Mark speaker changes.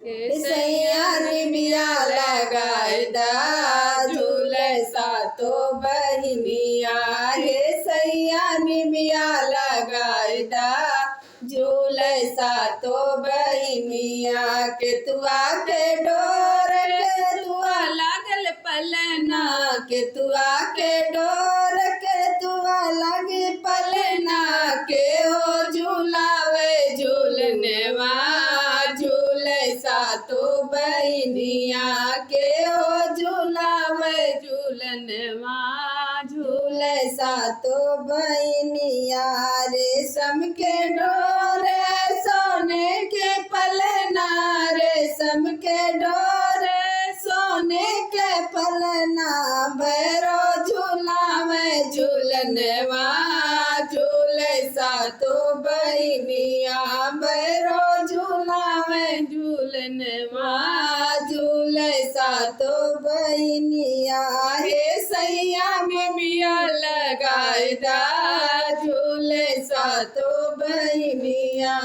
Speaker 1: सैया निमिया लगायदा झूले सातो बहिनिया हे सैया निमिया लगायदा झूले सातो बहिनिया केतुआ के डोर केतुआ लागल पलना केतुआ के डोर केतुआ लगे पलना के हो झूलावे झूलनेवा झूले सातो बहिनिया के हो झूलावे झूलनेवा झूले सातो बहिनिया रेशम के डोरे सोने के पलना रेशम के डोरे सोने के पलना भैरो झूलावे झूलनेवा झूले सातो बहिनिया भैरो झूलावे झूलनेवा झूले सातो बहिनिया हे सैया निमिया लगायदा झूले सातो बहिनिया।